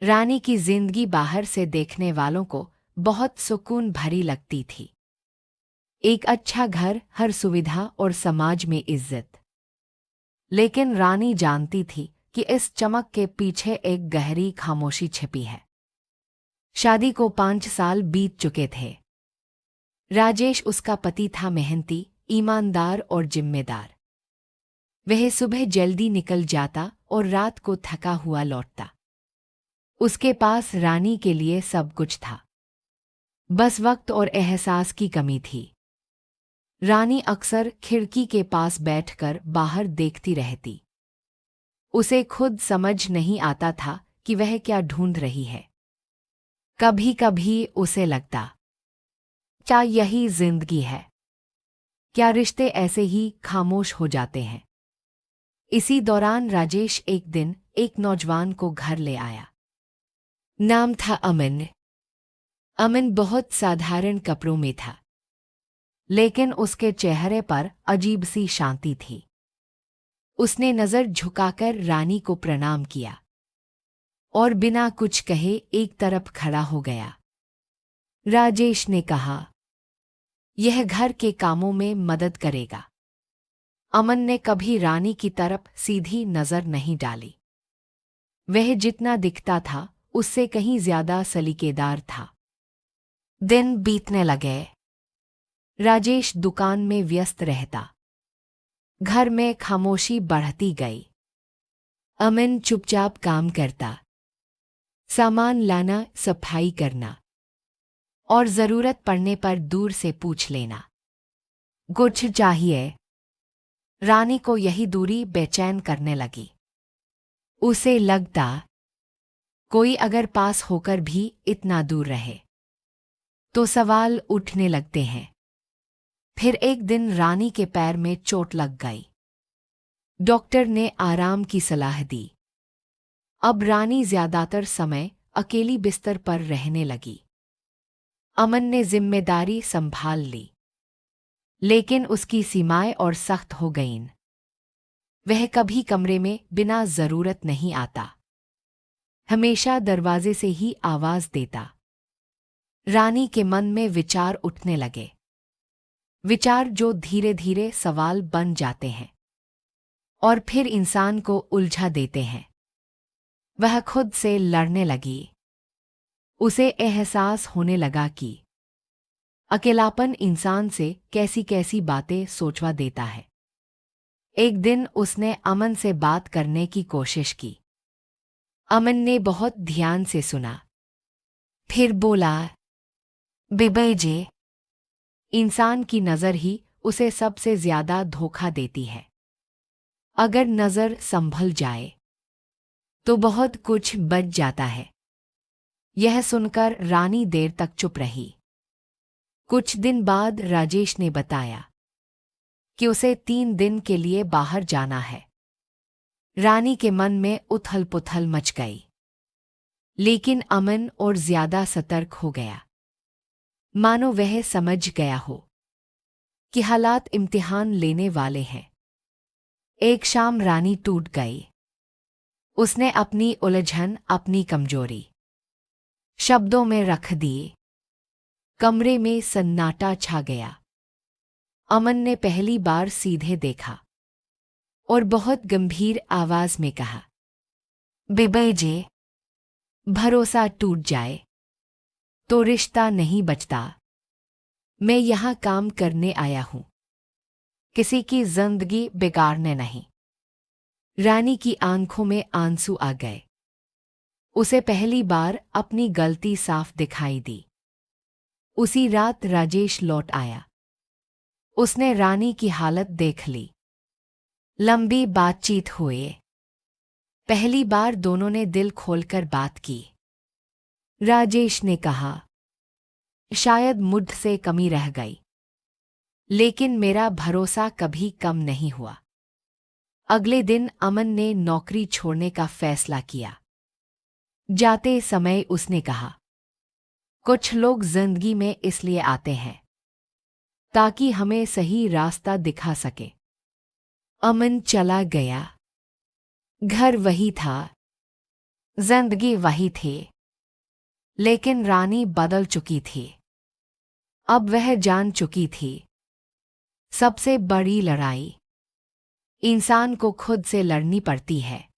रानी की जिंदगी बाहर से देखने वालों को बहुत सुकून भरी लगती थी। एक अच्छा घर, हर सुविधा और समाज में इज्जत। लेकिन रानी जानती थी कि इस चमक के पीछे एक गहरी खामोशी छिपी है। शादी को 5 साल बीत चुके थे। राजेश उसका पति था, मेहनती, ईमानदार और जिम्मेदार। वह सुबह जल्दी निकल जाता और रात को थका हुआ लौटता। उसके पास रानी के लिए सब कुछ था, बस वक्त और एहसास की कमी थी। रानी अक्सर खिड़की के पास बैठकर बाहर देखती रहती। उसे खुद समझ नहीं आता था कि वह क्या ढूंढ रही है। कभी कभी उसे लगता, क्या यही जिंदगी है? क्या रिश्ते ऐसे ही खामोश हो जाते हैं? इसी दौरान राजेश एक दिन एक नौजवान को घर ले आया। नाम था अमन। अमन बहुत साधारण कपड़ों में था, लेकिन उसके चेहरे पर अजीब सी शांति थी। उसने नजर झुकाकर रानी को प्रणाम किया और बिना कुछ कहे एक तरफ खड़ा हो गया। राजेश ने कहा, यह घर के कामों में मदद करेगा। अमन ने कभी रानी की तरफ सीधी नजर नहीं डाली। वह जितना दिखता था उससे कहीं ज्यादा सलीकेदार था। दिन बीतने लगे। राजेश दुकान में व्यस्त रहता। घर में खामोशी बढ़ती गई। अमन चुपचाप काम करता, सामान लाना, सफाई करना और जरूरत पड़ने पर दूर से पूछ लेना, कुछ चाहिए? रानी को यही दूरी बेचैन करने लगी। उसे लगता, कोई अगर पास होकर भी इतना दूर रहे तो सवाल उठने लगते हैं। फिर एक दिन रानी के पैर में चोट लग गई। डॉक्टर ने आराम की सलाह दी। अब रानी ज्यादातर समय अकेली बिस्तर पर रहने लगी। अमन ने जिम्मेदारी संभाल ली, लेकिन उसकी सीमाएं और सख्त हो गईं। वह कभी कमरे में बिना जरूरत नहीं आता, हमेशा दरवाजे से ही आवाज देता। रानी के मन में विचार उठने लगे, विचार जो धीरे धीरे सवाल बन जाते हैं और फिर इंसान को उलझा देते हैं। वह खुद से लड़ने लगी। उसे एहसास होने लगा कि अकेलापन इंसान से कैसी कैसी बातें सोचवा देता है। एक दिन उसने अमन से बात करने की कोशिश की। अमन ने बहुत ध्यान से सुना, फिर बोला, बिबई जी, इंसान की नज़र ही उसे सबसे ज्यादा धोखा देती है। अगर नज़र संभल जाए तो बहुत कुछ बच जाता है। यह सुनकर रानी देर तक चुप रही। कुछ दिन बाद राजेश ने बताया कि उसे 3 दिन के लिए बाहर जाना है। रानी के मन में उथल पुथल मच गई, लेकिन अमन और ज्यादा सतर्क हो गया, मानो वह समझ गया हो कि हालात इम्तिहान लेने वाले हैं। एक शाम रानी टूट गई। उसने अपनी उलझन, अपनी कमजोरी शब्दों में रख दी। कमरे में सन्नाटा छा गया। अमन ने पहली बार सीधे देखा और बहुत गंभीर आवाज में कहा, बिबई जी, भरोसा टूट जाए तो रिश्ता नहीं बचता। मैं यहां काम करने आया हूं, किसी की जिंदगी बिगाड़ने नहीं। रानी की आंखों में आंसू आ गए। उसे पहली बार अपनी गलती साफ दिखाई दी। उसी रात राजेश लौट आया। उसने रानी की हालत देख ली। लंबी बातचीत हुई। पहली बार दोनों ने दिल खोलकर बात की। राजेश ने कहा, शायद मुझसे कमी रह गई, लेकिन मेरा भरोसा कभी कम नहीं हुआ। अगले दिन अमन ने नौकरी छोड़ने का फैसला किया। जाते समय उसने कहा, कुछ लोग जिंदगी में इसलिए आते हैं ताकि हमें सही रास्ता दिखा सके। अमन चला गया। घर वही था, जिंदगी वही थी, लेकिन रानी बदल चुकी थी। अब वह जान चुकी थी, सबसे बड़ी लड़ाई इंसान को खुद से लड़नी पड़ती है।